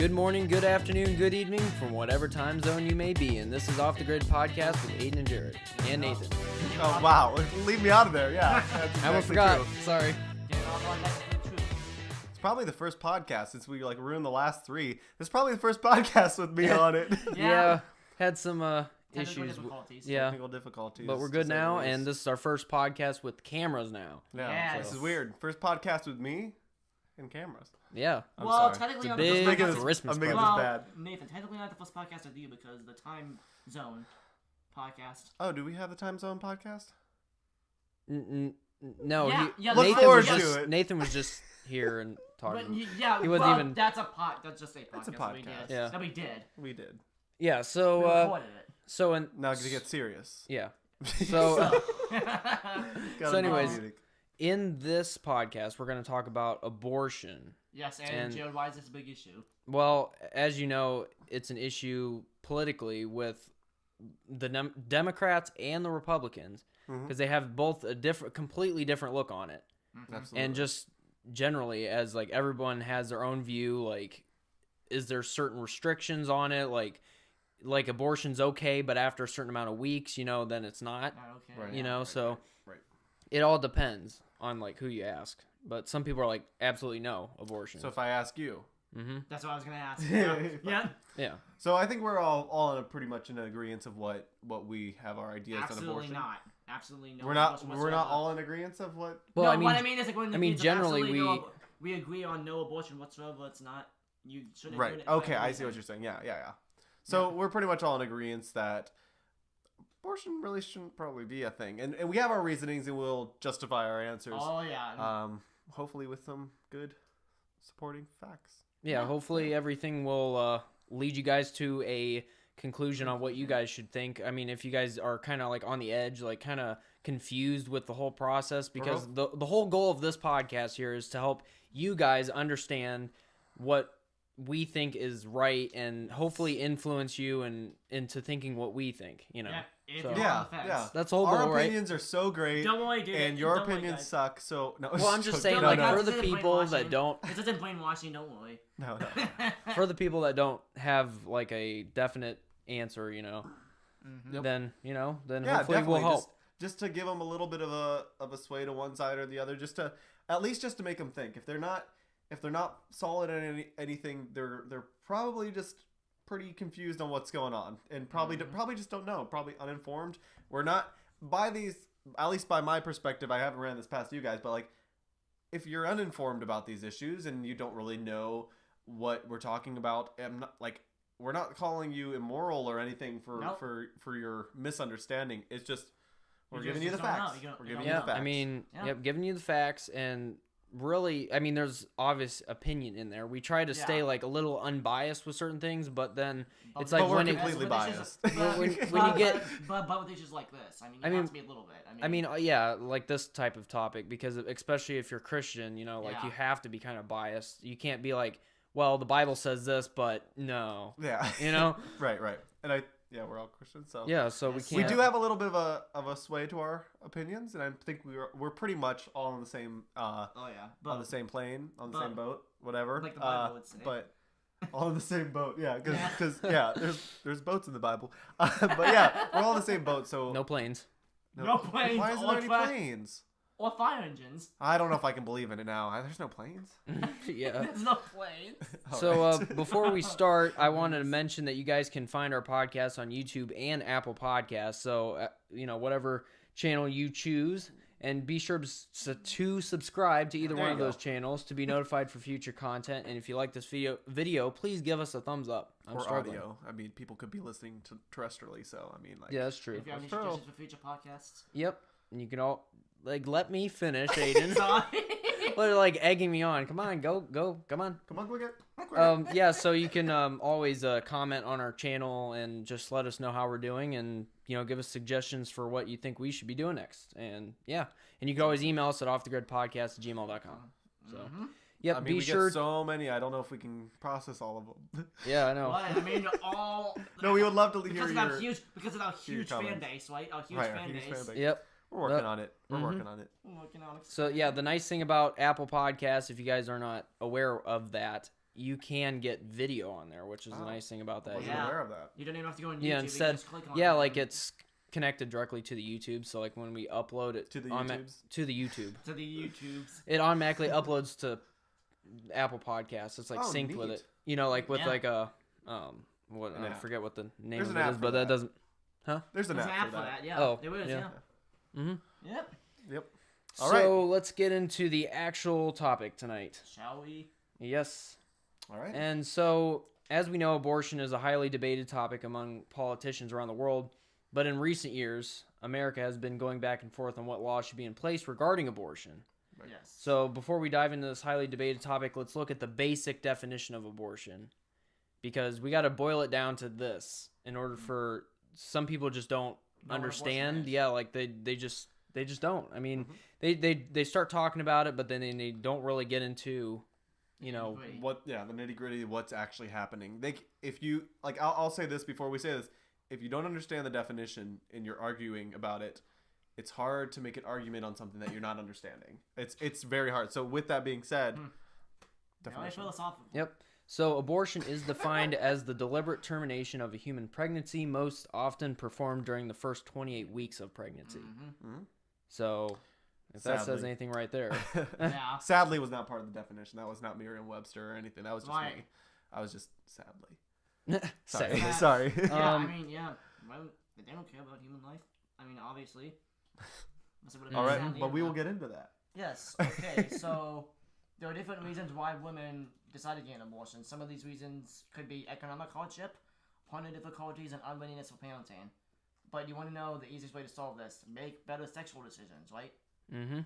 Good morning, good afternoon, good evening from whatever time zone you may be in. This is Off the Grid Podcast with Aiden and Jared and Nathan. Oh, wow. Leave me out of there. Yeah. I almost forgot. Sorry. It's probably the first podcast since we ruined the last three. It's probably the first podcast with me on it. Yeah. Had some Technical issues. difficulties. Yeah. Technical difficulties. But we're to good say the now, least. and this is our first podcast with cameras now. Yeah. Yes. This is weird. First podcast with me and cameras. Yeah. I'm Well, sorry. technically It's a not big the first podcast. Christmas I'm making present. this bad. Nathan, technically not the first podcast with you because the time zone podcast. Oh, do we have the Time Zone podcast? No, Yeah, he, yeah, Look Nathan forward was to just it. Nathan was just here and talking. But yeah, He wasn't well, even- That's just a podcast. It's a That we did. podcast. Yeah. That we did. We did. Yeah. We So recorded it. Now to get serious. yeah. So Gotta be anyways, comedic. in this podcast, we're going to talk about abortion. Yes, and And- Jared, why is this a big issue? Well, as you know, it's an issue politically with the Democrats and the Republicans because they have both a completely different look on it. Absolutely. And just generally, as everyone has their own view, is there certain restrictions on it? Like abortion's okay, but after a certain amount of weeks, then it's not. Not okay. Right. Yeah. So Right. it all depends on who you ask. But some people are like, absolutely no abortion. So if I ask you. mm-hmm. That's what I was gonna ask. Yeah. Yeah. So I think we're all in pretty much in agreement of what we have our ideas on Absolutely abortion. not. Absolutely no. We're not abortion we're not whatsoever. all in agreement of what. Well, no, I mean, what I mean is when the kids generally absolutely we agree on no abortion whatsoever. It's not you shouldn't. Right. Okay, I see what you're saying. Yeah. So we're pretty much all in agreement that abortion really shouldn't probably be a thing, and we have our reasonings, and we'll justify our answers. Oh yeah. Hopefully with some good supporting facts. Yeah, hopefully everything will lead you guys to a conclusion on what you guys should think. I mean, if you guys are kind of on the edge, kind of confused with the whole process, because the whole goal of this podcast here is to help you guys understand what we think is right and hopefully influence you into thinking what we think, Yeah. If So- you're Yeah, on the fence. yeah. That's the whole Our goal, right? opinions are so great, Don't worry, dude. and your Don't worry, opinions guys. suck. So no. Well, I'm just saying, No, for the this isn't people that brainwashing. don't, This isn't brainwashing. Don't worry. no. for the people that don't have a definite answer, Yep. then Yeah, hopefully definitely. we'll help. Just to give them a little bit of a sway to one side or the other, just to make them think. If they're not solid in anything, they're probably just pretty confused on what's going on, and probably just don't know. Probably uninformed. We're not by these. At least by my perspective, I haven't ran this past you guys, but if you're uninformed about these issues and you don't really know what we're talking about, we're not calling you immoral or anything for your misunderstanding. It's just we're You giving just you the don't know. facts. You don't- We're you giving don't you Yeah, the facts. I mean, Yeah. yep, giving you the facts, and really, I mean, there's obvious opinion in there. We try to stay Yeah. a little unbiased with certain things, but then it's But we're when it, completely biased. when you get- but with issues like this, I mean, I you mean- have to be a little bit. I mean, yeah, this type of topic, because especially if you're Christian, Yeah. you have to be kind of biased. You can't be well, the Bible says this, but no, Yeah. right. And we're all Christians, so yeah, so Yes. we we can't. do have a little bit of a sway to our opinions, and I think we're pretty much all on the same oh yeah, on the same plane, on the but- same boat, whatever. like the Bible would say. But all in the same boat, yeah, Yeah. because there's boats in the Bible, but yeah, we're all in the same boat. So No planes. No planes Why isn't or there any truck- planes? or fire engines. I don't know if I can believe in it now. There's no planes. Yeah. There's no planes. So Alright. before we start, I wanted to mention that you guys can find our podcast on YouTube and Apple Podcasts. So whatever channel you choose, and be sure to subscribe to either There one you of go. those channels to be notified for future content. And if you like this video, please give us a thumbs up. I'm or struggling. audio. I mean, people could be listening to terrestrially, so I mean, Yeah, that's true. If you have any Referral. suggestions for future podcasts, Yep. And you can all let me finish, Aiden. sorry. They're egging me on. Come on, go, come on. Come on, quick it. Yeah, so you can always comment on our channel and just let us know how we're doing, and give us suggestions for what you think we should be doing next. And yeah, and you can always email us at offthegridpodcast@gmail.com. So yep, I mean, be we sure. get so many. I don't know if we can process all of them. Yeah, I know. What? I mean, all. No, we would love to hear because of your. our huge fan comments. base, right? Our huge Right, our fan huge base. fan base. Yep. We're working on it. We're working on it. We're working on it. So yeah, the nice thing about Apple Podcasts, if you guys are not aware of that, you can get video on there, which is the nice thing about I that. wasn't Yeah. aware of that. You don't even have to go on YouTube. Yeah, you can instead, just click on yeah, it like and- it's connected directly to the YouTube. So like when we upload it To the on YouTubes? to the YouTube, to the YouTubes. it automatically uploads to Apple Podcasts. It's like Oh, synced with neat. it. You know, like with Yeah. like a what An I app. forget what the name There's of an it app is, for but that that. doesn't. There's an There's an app for that. yeah. Oh, There is, yeah. yeah. Mm-hmm. Yep. Yep. All right. So let's get into the actual topic tonight. Shall we? Yes. All right. And so, as we know, abortion is a highly debated topic among politicians around the world. But in recent years, America has been going back and forth on what laws should be in place regarding abortion. Yes. So, before we dive into this highly debated topic, let's look at the basic definition of abortion. Because we got to boil it down to this in order for some people just don't Know what abortion understand. is. Yeah, like they just don't. I mean, they start talking about it, but then they don't really get into, you know, Wait. The nitty gritty, what's actually happening. If you like, I'll say this before we say this. If you don't understand the definition and you're arguing about it, it's hard to make an argument on something that you're not understanding. It's very hard. So with that being said, Very definition. philosophical. Yep. So abortion is defined as the deliberate termination of a human pregnancy, most often performed during the first 28 weeks of pregnancy. Mm-hmm. So if that says Sadly. anything right there. Yeah. Sadly, was not part of the definition. That was not Merriam-Webster or anything. That was just Right. me. I was just sadly. Sorry. Sadly. Sorry. Yeah, Um, I mean, yeah. Well, they don't care about human life. I mean, obviously. Unless it would've All been right, sadly but we will about- get into that. Yes. Okay. So there are different reasons why women decide to get an abortion. Some of these reasons could be economic hardship, partner difficulties, and unwillingness for parenting. But you want to know the easiest way to solve this: make better sexual decisions, right? Mm-hmm.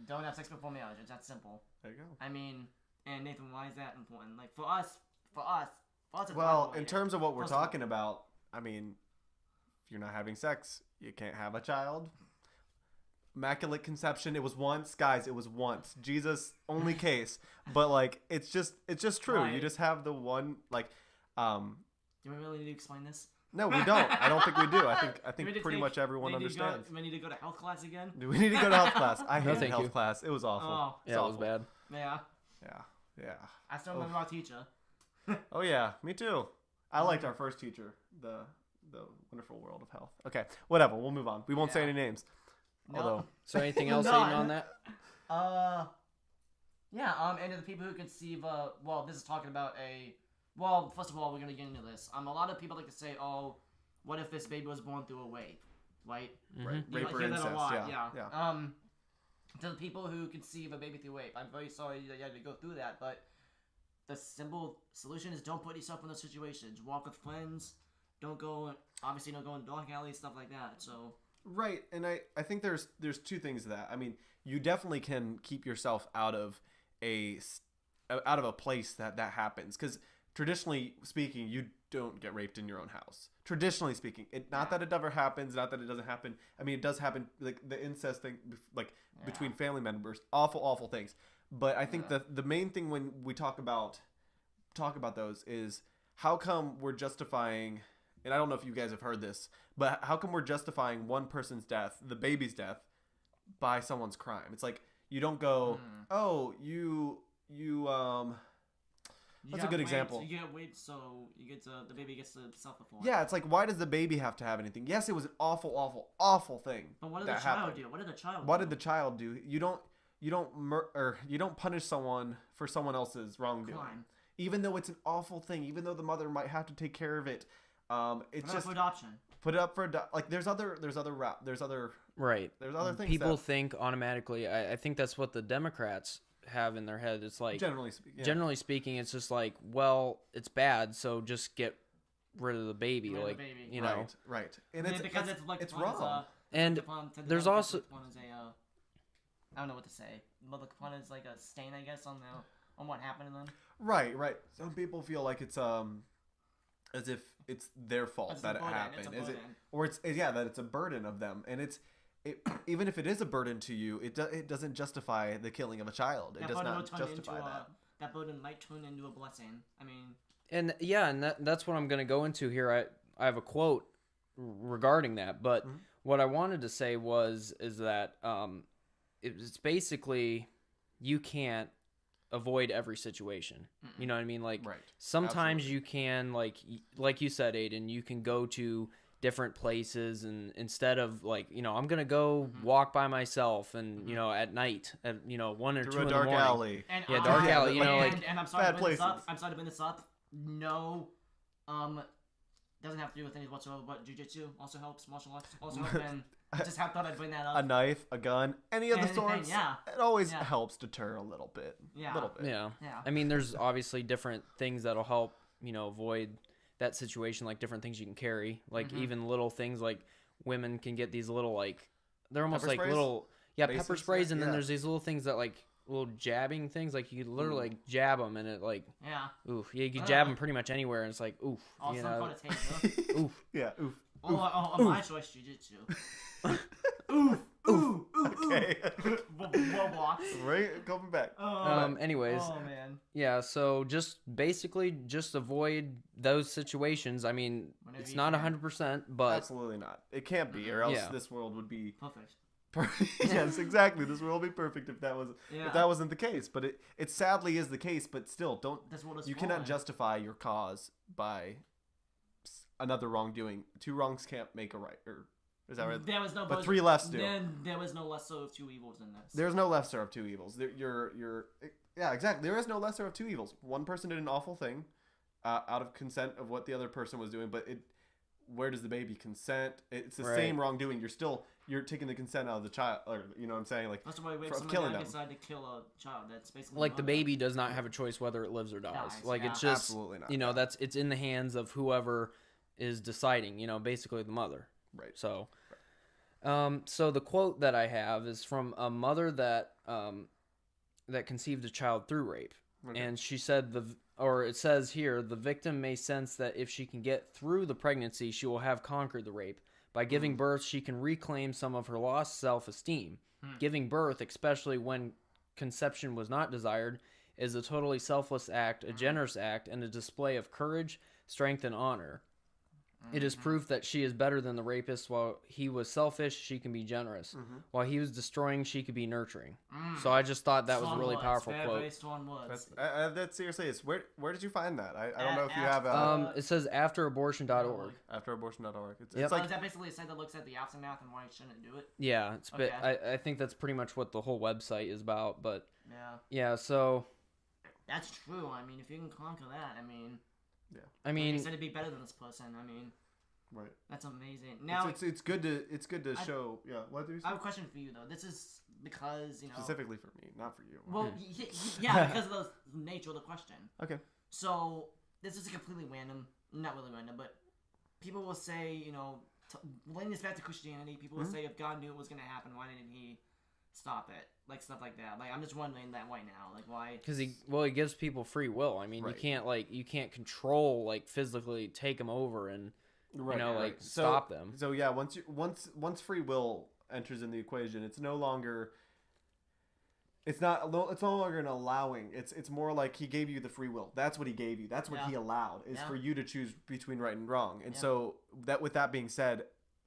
Don't have sex before marriage. It's that simple. There you go. I mean, and Nathan, why is that important? Like for us, it's Well, black in and terms of what we're First of all- talking about, I mean, if you're not having sex, you can't have a child. Immaculate conception, it was once, guys, it was once. Jesus only case. But like it's just true. You Right. just have the one like Do we really need to explain this? no, we don't. I don't think we do. I Do we think need to pretty take- much everyone we need to go- understands. We need to go to health class again. Do we need to go to health class? I No, hated thank health you. class. It was awful. Oh, It's Yeah, it was awful. bad. yeah. Yeah. I still remember our teacher. Oh yeah, me too. I liked our first teacher, the wonderful world of health. Okay, whatever. We'll move on. We won't say Yeah. any names. No. Although So anything else None. Aiden, on that? Yeah, and to the people who conceive, well, this is talking about well, first of all, we're gonna get into this. A lot of people like to say, oh, what if this baby was born through a rape, right? right, You rape might or hear that incest. a lot, yeah. yeah. To the people who conceive a baby through rape, I'm very sorry that you had to go through that, but the simple solution is don't put yourself in those situations. Walk with friends. Don't go in dark alleys, stuff like that. So Right, and I think there's two things to that. I mean, you definitely can keep yourself out of a place that happens, because traditionally speaking, you don't get raped in your own house. Traditionally speaking, not that it ever happens, not that it doesn't happen. I mean, it does happen, like the incest thing, like between family members, awful things. But I think the main thing when we talk about those is how come we're justifying. And I don't know if you guys have heard this, but how come we're justifying one person's death, the baby's death, by someone's crime? It's like you don't go, oh, That's a good example. You get weight, so the baby gets to suffer for it. yeah, it's like, why does the baby have to have anything? Yes, it was an awful thing. But what did that the child happened. do? What did the child? What do? did the child do? You don't punish someone for someone else's wrongdoing, Crime. even though it's an awful thing. Even though the mother might have to take care of it. It's Not just for adoption. put it up for like there's other Right. things. People that, think automatically. I think that's what the Democrats have in their head. It's like generally speaking, it's just like, well, it's bad, so just get rid of the baby. Rid of the like baby. you know. right. And Yeah, it's because it's looked it's upon as wrong. And there's also I don't know what to say. But looked upon as like a stain, I guess, on what happened to them. Right. Some people feel like it's as if it's their fault It's that a it burden, happened. it's a Is it? burden. Or it's that it's a burden of them, and even if it is a burden to you, it doesn't justify the killing of a child. It That does burden not will turn justify into that. that burden might turn into a blessing. I mean, And yeah, and that's what I'm going to go into here. I have a quote regarding that, but what I wanted to say is that it's basically you can't avoid every situation. You know what I mean? Like Right. sometimes you can like you said, Aiden, you can go to different places and instead of like, you know, I'm going to go walk by myself and, you know, at night at, you know, 1 or 2 Through a in the dark morning. alley. And Yeah, dark alley, you know, like and I'm sorry bad to bring this up. places. I'm sorry to bring this up. No, doesn't have to do with things whatsoever. But jujitsu also helps. Martial arts also helps. And I just thought I'd bring that up. A knife, a gun, any of the Anything, sorts. yeah. It always Yeah. helps deter a little bit. Yeah. A little bit. yeah. Yeah. I mean, there's obviously different things that'll help, you know, avoid that situation, like different things you can carry, like even little things like women can get these little like they're almost Pepper like sprays? little pepper Bases? sprays, and then Yeah. there's these little things that like little jabbing things, like you could literally like jab them, and it like Yeah. oof, yeah, you can jab them pretty much anywhere, and it's like oof, Also, you some know, kind of taser. oof. Yeah. Oof. Oh, my choice, jujitsu. ooh. Okay. Roblox. Right. Coming back. Anyways, Oh man. yeah, so just basically just avoid those situations. I mean, Whenever it's you not can. 100%, but Absolutely not. It can't be, or else Yeah. this world would be. Perfect. Yes, exactly. This world would be perfect if that was Yeah. if that wasn't the case. But it sadly is the case. But still, don't This world is you cannot fallen. justify your cause by another wrongdoing. Two wrongs can't make a right. Or is that right? There was no. But three lefts do. Then there was no lesser of two evils in this. There's no lesser of two evils. Yeah, exactly. There is no lesser of two evils. One person did an awful thing, out of consent of what the other person was doing. But where does the baby consent? It's the Right. same wrongdoing. You're taking the consent out of the child, or you know what I'm saying? Like That's why if of someone killing now them. decide to kill a child, that's basically like the murder. baby does not have a choice whether it lives or dies. Dies, Like yeah. it's just Absolutely not, you know, yeah. it's in the hands of whoever is deciding, you know, basically the mother. Right. So so the quote that I have is from a mother that that conceived a child through rape. Okay. And she said it says here, the victim may sense that if she can get through the pregnancy, she will have conquered the rape. By giving birth, she can reclaim some of her lost self-esteem. Giving birth, especially when conception was not desired, is a totally selfless act, a generous act, and a display of courage, strength, and honor. It is proof that she is better than the rapist. While he was selfish, she can be generous. While he was destroying, she could be nurturing. So I just thought that was a Strong really words, powerful very, quote. Very strong words. That seriously is. Where did you find that? I don't know if you have It says afterabortion.org. afterabortion.org. It's Yep. like is that basically a site that looks at the aftermath and why you shouldn't do it? Yeah, it's Okay. I think that's pretty much what the whole website is about. But Yeah. yeah, so That's true. I mean, if you can conquer that, I mean, I like mean, you said, to be better than this person. I mean, right. that's amazing. Now, It's good to show. Yeah. What do you say? I have a question for you though. This is because Specifically for me, not for you. Well, yeah, because of the nature of the question. Okay. So this is a completely random, not really random, but people will say, linking this back to Christianity, people will say if God knew it was going to happen, why didn't He stop it? Like stuff like that. Like I'm just wondering that right now, like why? because he gives people free will. I mean, Right. you can't control physically take them over and Right, stop them. So yeah, once free will enters in the equation, it's no longer. It's no longer an allowing. It's more like He gave you the free will. That's what He gave you. That's what Yeah. He allowed is Yeah. for you to choose between right and wrong. And Yeah. so with that being said,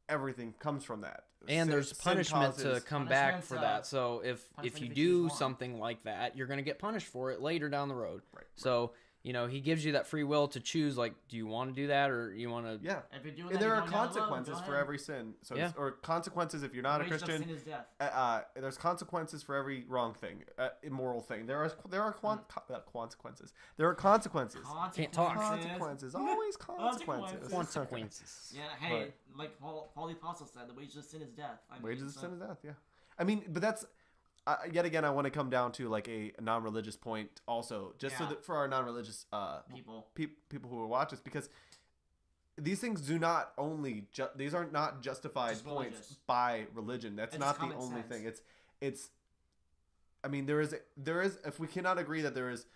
everything comes from that. And there's punishment to causes- come back Punishment's, for that. So if punishment you if you do choose wrong. something like that, you're gonna get punished for it later down the road. Right. So He gives you that free will to choose. Like, do you want to do that or you want to? Yeah. If you're doing And that, there you're are going down the road, consequences go for ahead. every sin. So Yeah. or consequences if you're not a Wages of Christian. sin is death. There's consequences for every wrong thing, immoral thing. There are consequences. There are consequences. Can't talk. Consequences. Always consequences. Consequences. Yeah, hey, Right. like Paul the Apostle said, the wages of sin is death. I mean, Wages of so- sin is death. Yeah. I mean, but that's yet again. I want to come down to like a non-religious point also, just so Yeah. that for our non-religious people. people who will watch us, because these things do not only these are not justified Just points religious. by religion. That's It's not the common only sense. thing. It's I mean there is if we cannot agree that there is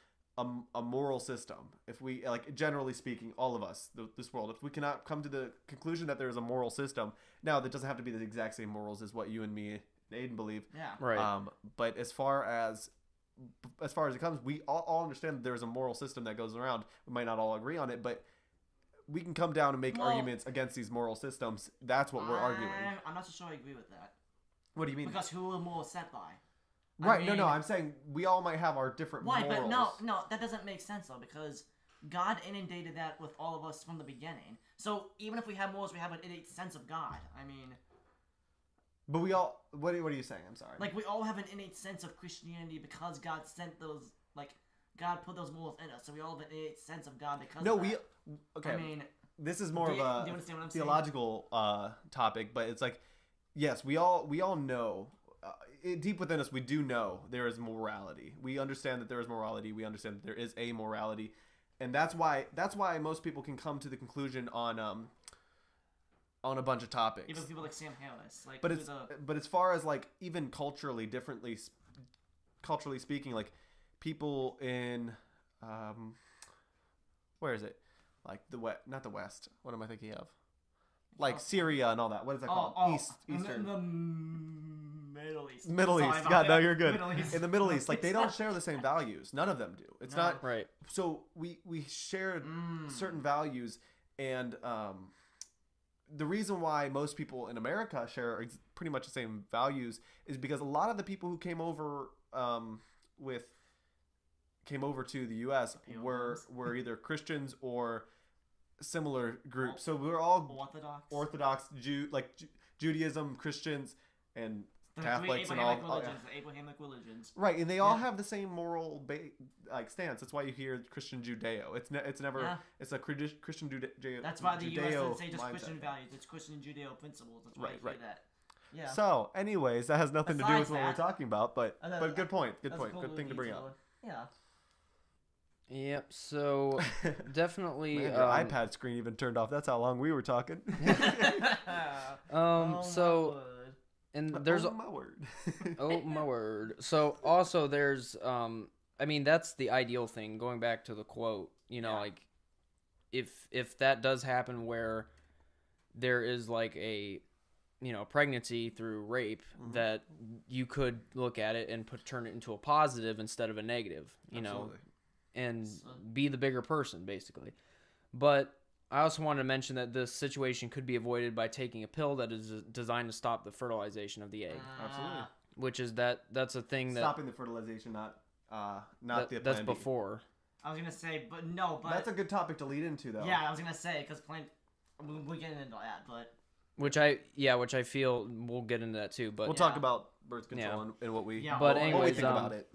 a moral system, if we like generally speaking all of us this world, if we cannot come to the conclusion that there is a moral system, now that doesn't have to be the exact same morals as what you and me, Aiden, believe. Yeah. Right. But as far as it comes, we all understand that there's a moral system that goes around. We might not all agree on it, but we can come down and make Well- arguments against these moral systems. That's what we're arguing. I'm not so sure I agree with that. What do you mean? Because who are more set by? Right. mean, No. I'm saying we all might have our different Why? morals. But no, that doesn't make sense though, because God inundated that with all of us from the beginning. So even if we have morals, we have an innate sense of God. I mean, But we all. What are you saying? I'm sorry. like we all have an innate sense of Christianity because God sent those, like God put those morals in us. So we all have an innate sense of God because. No, of that. Okay. I mean, this is more do of you a understand what I'm saying? theological topic, but it's like, yes, we all know. Deep within us, we do know there is morality. We understand that there is morality. We understand that there is a morality, and that's why most people can come to the conclusion on a bunch of topics. Even people like Sam Harris, like. But as far as like even culturally speaking, like people in where is it? Like not the West. What am I thinking of? Like Syria and all that. What is that called? Eastern. The Middle East. Middle Sorry East. about God, that. no, you're good. Middle East. In the Middle East, like they don't share the same values. None of them do. It's No. not Right. so we share certain values, and the reason why most people in America share pretty much the same values is because a lot of the people who came over to the U.S. were either Christians or similar groups. So we're all Orthodox Judaism, Christians, and The Catholics three and all. Abrahamic religions, the Abrahamic religions. Right, and they all have the same moral stance. That's why you hear Christian Judeo. It's never it's a Christian Judeo. That's why the U.S. Judeo doesn't say just mindset. Christian values. It's Christian Judeo principles. That's why you hear that. Yeah. So, anyways, that has nothing to do with Besides what we're that- talking about, but good point. Good That's a point. cool Good thing to bring little up. detour. Yep. So definitely. Man, your iPad screen even turned off. That's how long we were talking. Yeah. So. And there's oh my word. oh my word. So also there's I mean that's the ideal thing, going back to the quote, like if that does happen where there is like a pregnancy through rape, that you could look at it and turn it into a positive instead of a negative, Absolutely. and be the bigger person basically. But I also wanted to mention that this situation could be avoided by taking a pill that is designed to stop the fertilization of the egg. Absolutely. Which is that's a thing that Stopping the fertilization, not the that's Plan B. before. I was gonna say, but That's a good topic to lead into, though. yeah, I was gonna say because we're getting into that, but Which I feel we'll get into that too. But we'll talk about birth control and what we Yeah, but what we anyways, think about it.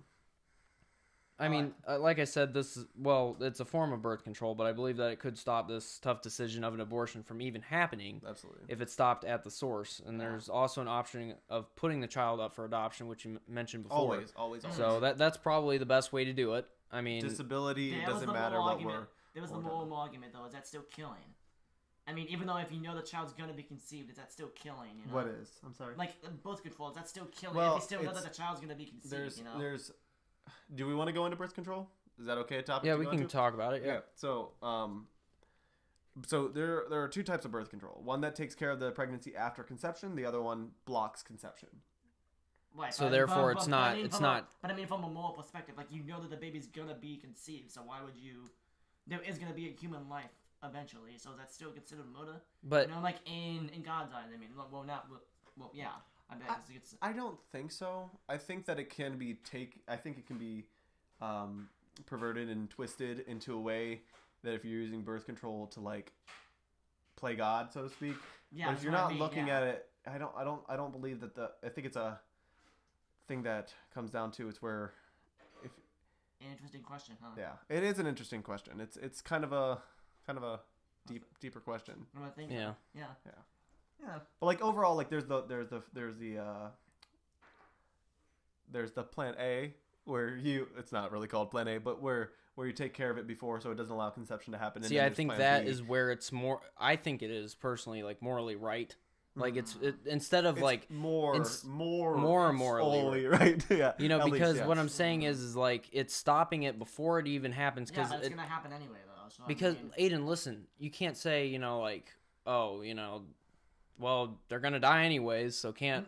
I mean, like I said, it's a form of birth control, but I believe that it could stop this tough decision of an abortion from even happening. Absolutely. If it's stopped at the source. And there's also an option of putting the child up for adoption, which you mentioned before. Always. So that's probably the best way to do it. I mean, Disability there was doesn't the matter moral what argument. There was the or moral argument though. Is that still killing? I mean, even though if you know the child's gonna be conceived, is that still killing? What is? I'm sorry. Like birth control, is that still killing? Well, if you still know that the child's gonna be conceived, There's. Do we want to go into birth control? Is that okay? Topic. yeah, to we go can into? talk about it. Yeah. So there are two types of birth control. One that takes care of the pregnancy after conception. The other one blocks conception. Right, So but- therefore, but- it's but not. I mean, It's from not. But I mean, from a moral perspective, like you know that the baby's gonna be conceived, so why would you? There is gonna be a human life eventually, so is that still considered murder? But like in God's eyes, I mean, yeah. I bet it's. I don't think so. I think that it can be I think it can be perverted and twisted into a way that if you're using birth control to like play God, so to speak. Yeah, But if that's you're what I not mean, looking yeah. at it, I don't believe that I think it's a thing that comes down to it's where An interesting question, huh? yeah, it is an interesting question. It's kind of a deeper question. What do I think? Yeah. Yeah. Yeah. Yeah. But like overall, like there's the plan A where it's not really called plan A, but where you take care of it before so it doesn't allow conception to happen. And see, then I there's think plan that B. is where it's more. I think it is personally like morally right. Like instead of It's like more morally solely right. Yeah. At because least, what yes. I'm saying is like it's stopping it before it even happens Yeah, because but it's gonna happen anyway, though. So because I mean, Aiden, listen, you can't say like well they're gonna die anyways, so can't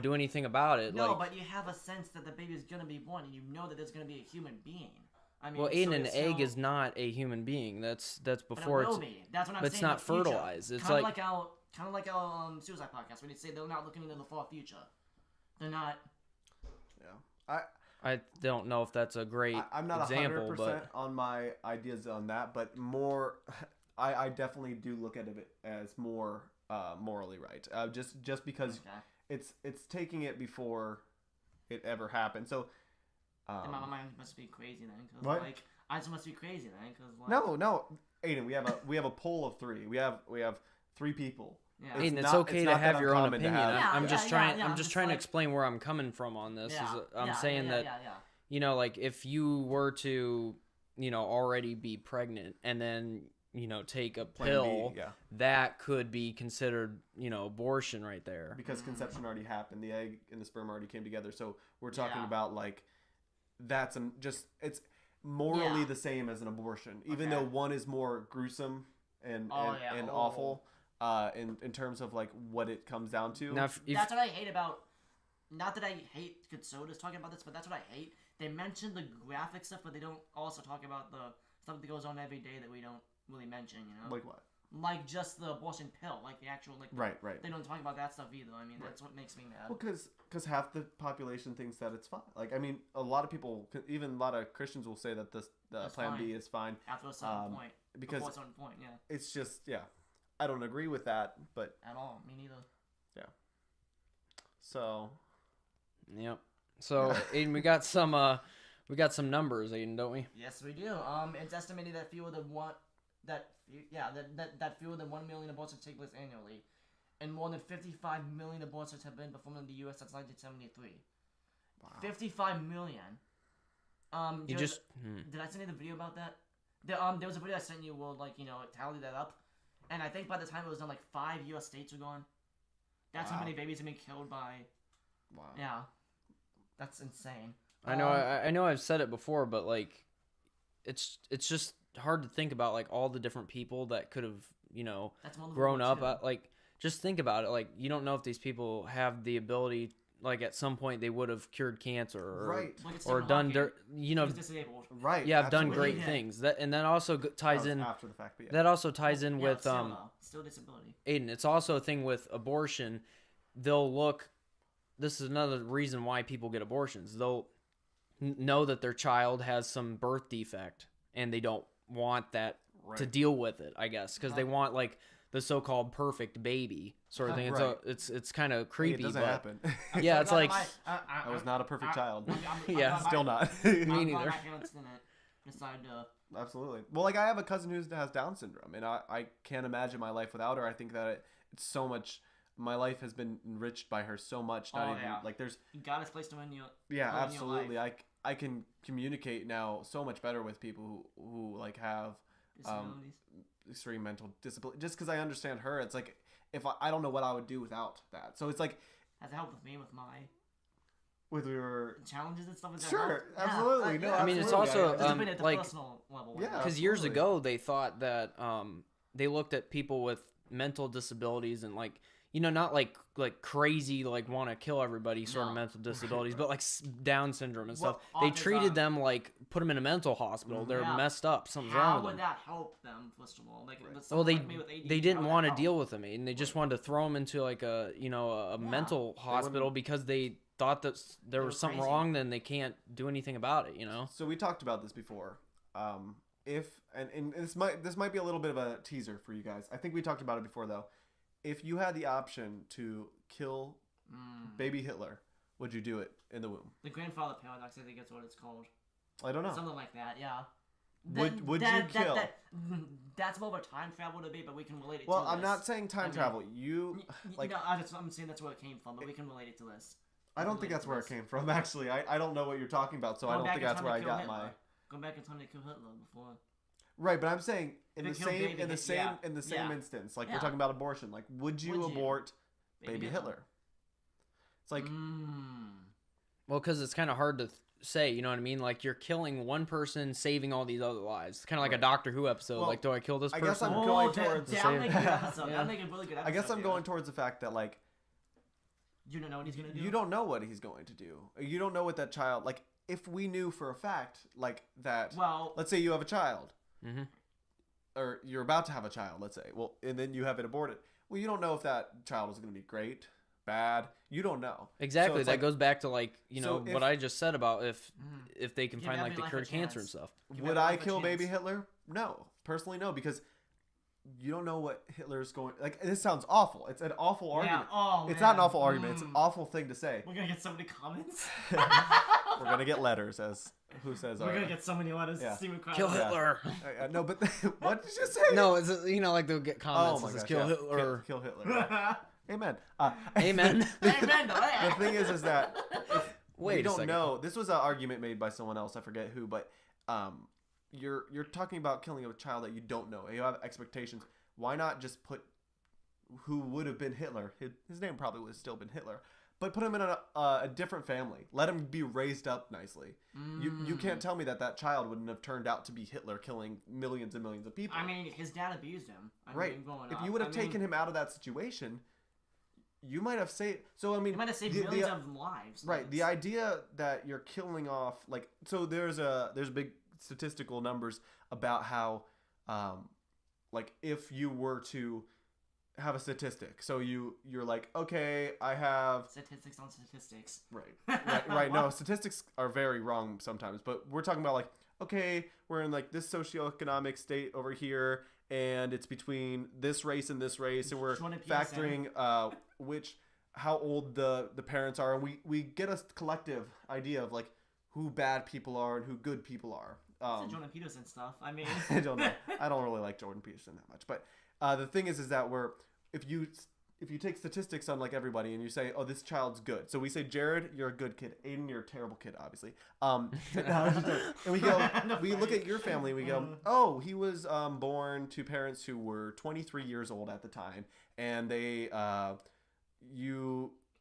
do anything about it. no, like, but you have a sense that the baby's gonna be born, and you know that there's gonna be a human being. I mean, well, so Aiden, an it's egg still- is not a human being. That's but before it will it's. be. That's what I'm but it's saying. not in the future. fertilized. It's kind like- of like our suicide podcast when they say they're not looking into the far future. They're not. Yeah. I don't know if that's a great I'm not example, 100% but on my ideas on that, but more, I definitely do look at it as more morally right. Just because it's taking it before it ever happened. So, Then my mind must be crazy then, cause What? like I just must be crazy then, cause like no, Aiden, we have a poll of 3. We have 3 people. yeah. Aiden, it's not- okay it's to not that have your own uncommon to opinion. have- Yeah, I'm just yeah, trying. yeah, I'm I'm just just trying to like- explain where I'm coming from on this. yeah, I'm saying that yeah. you know, like if you were to, you know, already be pregnant and then you know take a Plan B, pill, yeah, that could be considered, you know, abortion right there. because conception already happened. The egg and the sperm already came together. So we're talking Yeah. about like that's just it's morally Yeah. the same as an abortion, even Okay. though one is more gruesome and Oh, yeah. and Oh. awful. In terms of like what it comes down to. Now, if That's what I hate about. Not that I hate Kutsoda's talking about this, but that's what I hate. They mention the graphic stuff, but they don't also talk about the stuff that goes on every day that we don't really mention. You know, like what? like just the abortion pill, like the actual like. Right. They don't talk about that stuff either. I mean, that's what makes me mad. Well, because half the population thinks that it's fine. Like, I mean, a lot of people, even a lot of Christians, will say that the That's Plan B fine. is fine After a certain point, because before a certain point, yeah, it's just I don't agree with that, but at all. Me neither. so Yep. So Aiden, we got some numbers, Aiden, don't we? Yes, we do. It's estimated that fewer than 1 million abortions take place annually, and more than 55 million abortions have been performed in the U.S. since 1973. wow. 55 million. You just did I send you the video about that? There was a video I sent you where like tally that up, and I think by the time it was done, like 5 U.S. states were gone. That's how Wow. many babies have been killed by. Wow. Yeah, that's insane. I know I know I've said it before, but like it's just hard to think about like all the different people that could have, you know, That's more than grown World up War II. like just think about it, like you don't know if these people have the ability, like at some point they would have cured cancer or Right. Look at or Stephen done Hawking. you know He was disabled. Right. yeah, I've done absolutely. great Yeah. things. That also ties That was in after the fact, but yeah. that also ties in Yeah, with still, though. Still disability. Aiden, it's also a thing with abortion. They'll look. This is another reason why people get abortions. They'll know that their child has some birth defect, and they don't want that to Right. deal with it. I guess because they Right. want like the so-called perfect baby sort of thing. It's Right. it's kind of Hey, creepy, it doesn't but happen. yeah, it's like I was not a perfect child. Yeah, Still not. Me I'm glad neither. my parents didn't decide to. Absolutely. Well, like I have a cousin who has Down syndrome, and I can't imagine my life without her. I think that it's so much. My life has been enriched by her so much. Not Oh, even yeah. like there's. God has placed them in you. Yeah, in your absolutely. life. I can communicate now so much better with people who like have Disabilities. extreme mental disability. Just because I understand her, it's like if I don't know what I would do without that. So it's like Has it helped with me with my with your challenges and stuff? Has that Sure, helped? absolutely. No, I mean, it's absolutely. also, Just um, been at the like- personal level. Yeah. because years absolutely. ago they thought that they looked at people with mental disabilities and like, you know, not like crazy like want to kill everybody sort of No. mental disabilities, but like Down syndrome and Well, stuff. They autism. treated them like put them in a mental hospital. They're Yeah. messed up. Something's How wrong would with them. that help them? First of all, like with Well, someone they like me with ADD, they how didn't would want that to help? deal with them, and they just wanted to throw them into like a a mental hospital because they thought that there They was were something crazy. wrong. Then they can't do anything about it. You know. So we talked about this before. If and this might be a little bit of a teaser for you guys. I think we talked about it before though. If you had the option to kill baby Hitler, would you do it in the womb? The grandfather paradox, I think that's what it's called. I don't know. Something like that, yeah. Would you kill? That's more of a time travel debate, but we can relate it Well, to I'm this. not saying time I mean, travel. You like no, I'm saying that's where it came from, but we can relate it to this. I don't think that's where it came from actually. I don't know what you're talking about, so I don't think that's where I got my Go back in time to kill Hitler before. Right, but I'm saying in the If it killed same baby in the Hit- same yeah, in the same yeah. instance, like we're Yeah. talking about abortion, like would you Would you? abort baby Hitler? It's like Well, because it's kind of hard to say, you know what I mean? Like you're killing one person, saving all these other lives. It's kind of like a Right. Doctor Who episode. Well, like, do I kill this I person? guess I'm going that, towards the that'll same- make a good episode. Yeah. That'll make a really good episode. I guess I'm dude. going towards the fact that like You don't know what he's gonna do. you don't know what he's going to do. You don't know what that child like. If we knew for a fact like that, Well, let's say you have a child, Mhm. or you're about to have a child, let's say, well, and then you have it aborted. Well, you don't know if that child is going to be great bad. You don't know. Exactly. So it's That like, goes back to like So if- what I just said about if they can Give find like every the life cure a to cancer and chance. stuff. Give would every I life a kill baby chance. Hitler? No, personally, no, because you don't know what Hitler's going. Like, this sounds awful. It's an awful Yeah. argument. Oh, It's not an man. awful argument. It's an awful thing to say. We're gonna get so many comments. We're gonna get letters as who says. We're gonna get so many letters. Yeah. See what Kill comments. Hitler. No, but what did you say? No, it's like they'll get Oh comments my that says gosh, kill yeah. Hitler. Kill Hitler. Amen. Amen. Amen to The that. thing is that Wait we a don't second. know. This was an argument made by someone else. I forget who, but you're talking about killing a child that you don't know. You have expectations. Why not just put who would have been Hitler? His name probably would have still been Hitler, but put him in a different family. Let him be raised up nicely. You can't tell me that child wouldn't have turned out to be Hitler, killing millions and millions of people. I mean, his dad abused him. Right. If you would have taken him out of that situation, you might have saved. So I mean, he might have saved millions of lives. right. The idea that you're killing off, like, so there's big statistical numbers about how, like, if you were to have a statistic, so you're like, okay, I have Statistics on statistics. right. No, statistics are very wrong sometimes, but we're talking about like, okay, we're in like this socioeconomic state over here, and it's between this race and this race, and we're Jordan factoring how old the parents are, and we get a collective idea of like who bad people are and who good people are. It's Jordan Peterson stuff. I mean, I don't know. I don't really like Jordan Peterson that much, but the thing is that if you take statistics on like everybody and you say, oh, this child's good, so we say, Jared, you're a good kid. Aiden, you're a terrible kid, obviously. And we go, we look at your family, and we go, oh, he was born to parents who were 23 years old at the time, and they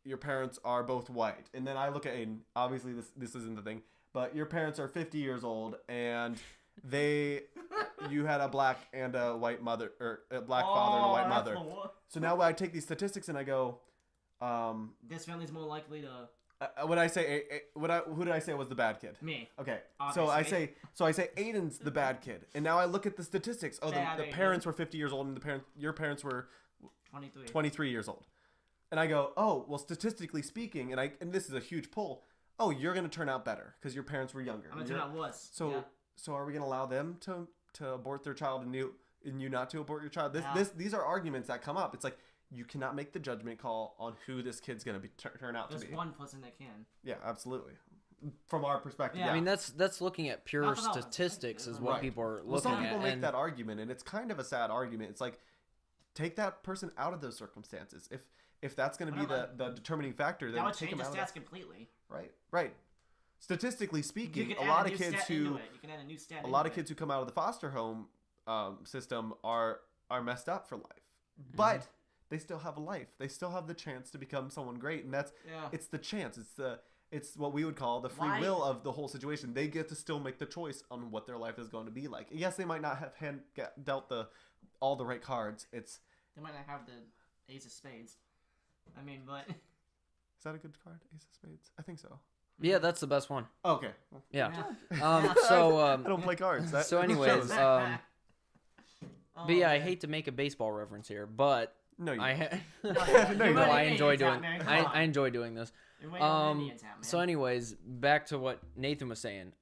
your parents are both white. And then I look at Aiden. Obviously, this isn't the thing, but your parents are 50 years old, and you had a black and a white mother, or a black father and a white mother. So now I take these statistics and I go, this family's more likely to when I say who did I say was the bad kid? me. Okay, Obviously. so I say Aiden's the bad kid, and now I look at the statistics. Oh, the Bad parents were 50 years old, and your parents were 23. 23 years old, and I go, oh, well, statistically speaking, and this is a huge pull. Oh, you're gonna turn out better because your parents were younger. I'm gonna turn out worse. So yeah. so are we gonna allow them to abort their child and you not to abort your child? Yeah. These are arguments that come up. It's like you cannot make the judgment call on who this kid's gonna be turn out There's to be. one person that can. Yeah, absolutely. From our perspective, Yeah. yeah. I mean, that's looking at pure Half an hour. statistics is what Right. people are Well, looking some people at. make and that argument, and it's kind of a sad argument. It's like, take that person out of those circumstances. If that's going to be Whatever. the determining factor, then That would take change them the out stats completely. Right. Statistically You speaking, can a add lot new of kids stat who into it. You can add a new stat. a lot of into it. kids who come out of the foster home system are messed up for life, but they still have a life. They still have the chance to become someone great, and Yeah. it's the chance. It's what we would call the free Why- will of the whole situation. They get to still make the choice on what their life is going to be like. Yes, they might not have dealt all the right cards. They They might not have the ace of spades. I mean, but is that a good card? Ace of Spades? I think so. yeah, that's the best one. Okay. Yeah. Yeah. So I don't play cards. That so shows. anyways, Oh, but yeah, I man. hate to make a baseball reference here, but no, you I don't. no, you don't. I enjoy Indians out, doing man, come on. I enjoy doing this. You're waiting on Indians out, man. So anyways, back to what Nathan was saying.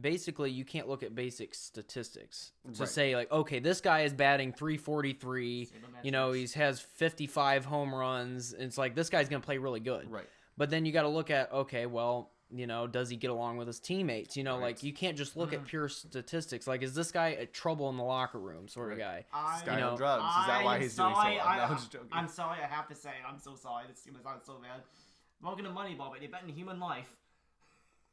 Basically, you can't look at basic statistics to Right. say like, okay, this guy is batting 343. You know, he has 55 home runs. It's like this guy's gonna play really good. Right. But then you got to look at, okay, well, you know, does he get along with his teammates? You know, Right. like you can't just look at pure statistics. Like, is this guy a trouble in the locker room sort of guy? This guy You know, on drugs. Is that why I'm he's doing so sorry, well? No, I'm just joking. I'm sorry, I have to say it. I'm so sorry. This team is not so bad. Welcome to Moneyball, but they bet in human life.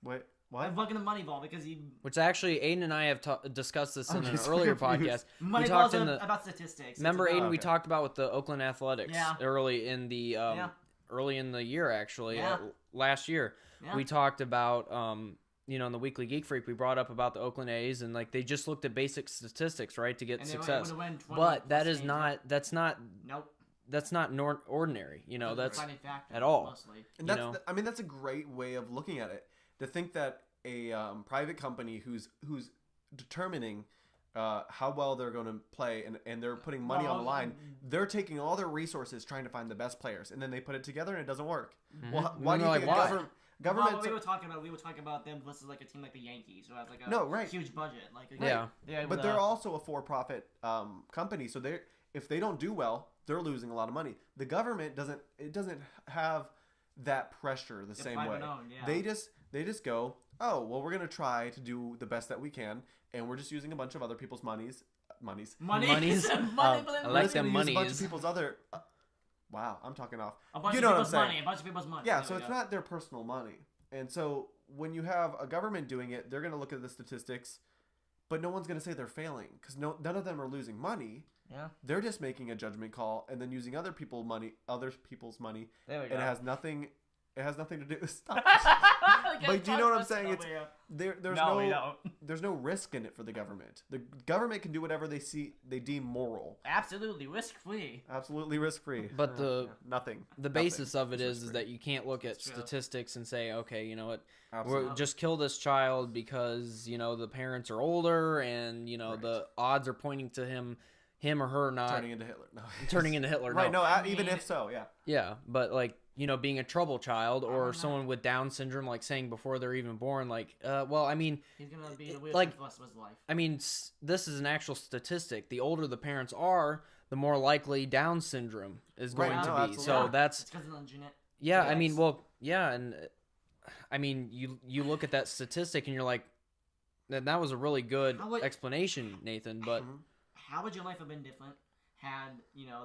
Wait, I'm what? welcome to Moneyball because he. Which actually, Aiden and I have discussed this in I'm an just earlier confused. podcast. We Moneyball's talked in the. about statistics. It's Remember, about- Aiden, we Okay. talked about with the Oakland Athletics Yeah. early in the early in the year, actually, Yeah. last year. Yeah. We talked about you know, in the Weekly Geek Freak, we brought up about the Oakland A's, and like they just looked at basic statistics, right, to get And they were success. able to win 20 But that plus is games. not. Nope. That's not ordinary. You know, that's Deciding factor, at all. Mostly. And you that's know? I mean that's a great way of looking at it. To think that a private company who's determining how well they're going to play, and they're putting money on the line. They're taking all their resources trying to find the best players, and then they put it together and it doesn't work. Well, why do you think government? Well, we were talking about them versus like a team like the Yankees, who have like a huge budget. Like but they're also a for-profit company, so if they don't do well, they're losing a lot of money. The government doesn't have that pressure the same way. They just go, oh well, we're gonna try to do the best that we can, and we're just using a bunch of other people's monies. I like them monies. A bunch of people's other. Wow, I'm talking off. A bunch of people's money. Yeah, so it's not their personal money, and so when you have a government doing it, they're gonna look at the statistics, but no one's gonna say they're failing because none of them are losing money. Yeah. They're just making a judgment call and then using other people's money. There we go. It has nothing to do. Stop. But do you know what I'm saying? There's no risk in it for the government. The government can do whatever they deem moral. Absolutely risk free. Absolutely risk free. But nothing. The basis of it is that you can't look at statistics and say, okay, you know what, we'll just kill this child because the parents are older and the odds are pointing to him or her not turning into Hitler. No. Turning into Hitler. Right. No. Even if so, yeah. Yeah, but like being a trouble child or someone with Down syndrome, like saying before they're even born, like, well, I mean, he's gonna be the weirdest like, for the rest of his life. I mean, this is an actual statistic. The older the parents are, the more likely Down syndrome is going to be. Absolutely. So that's it's because of the genetic. Yeah, I mean, well, yeah, and I mean, you look at that statistic and you're like, that was a really good explanation, Nathan. But how would your life have been different had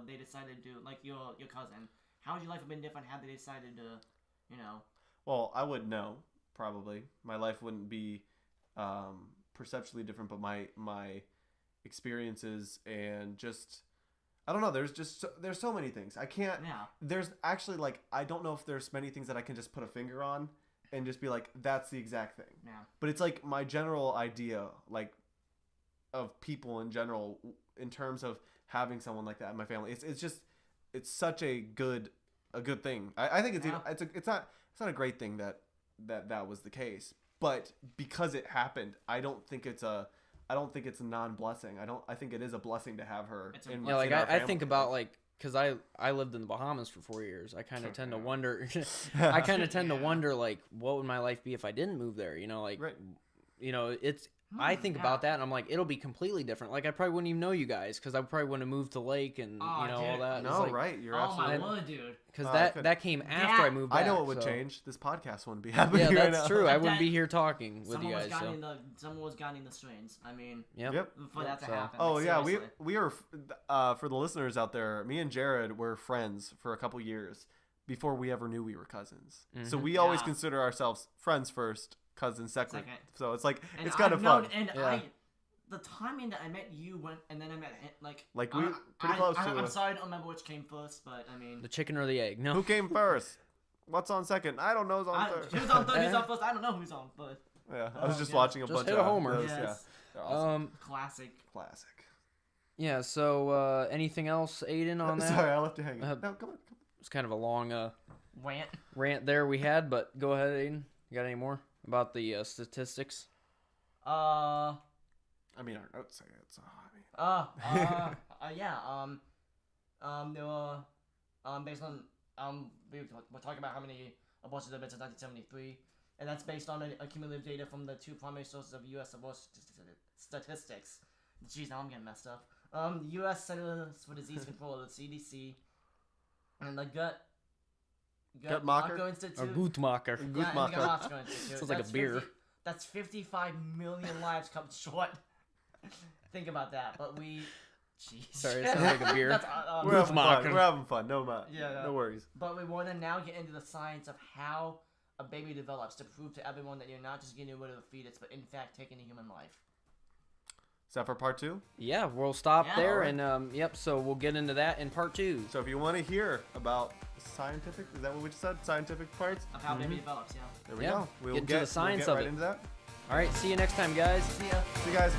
they decided to, like your cousin? How would your life have been different had they decided to, Well, I would know, probably. My life wouldn't be perceptually different, but my experiences and just, I don't know, there's so many things. I can't, there's actually, like, I don't know if there's many things that I can just put a finger on and just be like, that's the exact thing. Yeah. But it's like my general idea, like, of people in general, in terms of having someone like that in my family. It's such a good thing. I think it's not a great thing that was the case, but because it happened, I don't think it's a non-blessing. I think it is a blessing to have her. I think about, like, because I lived in the Bahamas for 4 years. I kind of tend to wonder. I kind of tend to wonder, like, what would my life be if I didn't move there? It's. I think about that and I'm like, it'll be completely different. Like, I probably wouldn't even know you guys because I probably wouldn't have moved to Lake and all that. No, like, right? You're absolutely. Oh my word, dude. Because that came after I moved back. I know what would change. This podcast wouldn't be happening. Yeah, that's true. I wouldn't be here talking with you guys. Someone was guiding the strings. I mean, yep. For that to happen. Oh like, yeah, seriously. we were for the listeners out there. Me and Jared were friends for a couple years before we ever knew we were cousins. Mm-hmm. So we always consider ourselves friends first, cousins second. So it's like it's kind of fun. The timing that I met you and then I met we pretty close to. I'm sorry, I don't remember which came first, but I mean the chicken or the egg. No, who came first? What's on second? I don't know. Who's on third? Who's on third? Who's on first? I don't know who's on third. Yeah, I was just watching a bunch of Homer. Yes. Yeah, awesome. Classic. Yeah. So anything else, Aiden, on that? Sorry, I left you hanging. No, come on. It's kind of a long rant there we had, but go ahead, Aiden. You got any more about the statistics? I mean, our notes say it, so there were, based on, we're talking about how many abortions there have been since 1973, and that's based on a cumulative data from the two primary sources of U.S. abortion statistics. Jeez, now I'm getting messed up. The U.S. Centers for Disease Control, the CDC, and the Guttmacher Institute. Or Guttmacher. Yeah, and the Guttmacher Institute. Sounds like a beer. That's 55 million lives come short. Think about that, but we. Jeez. Sorry, it sounds like a beer. We're having fun. No worries. But we want to now get into the science of how a baby develops to prove to everyone that you're not just getting rid of a fetus, but in fact taking a human life. Is that for part 2? Yeah, we'll stop there, and so we'll get into that in part 2. So if you want to hear about scientific, is that what we just said? Scientific parts of how baby develops, There we go. We'll get into the science of it. Into that. All right, see you next time, guys. See ya. See you guys.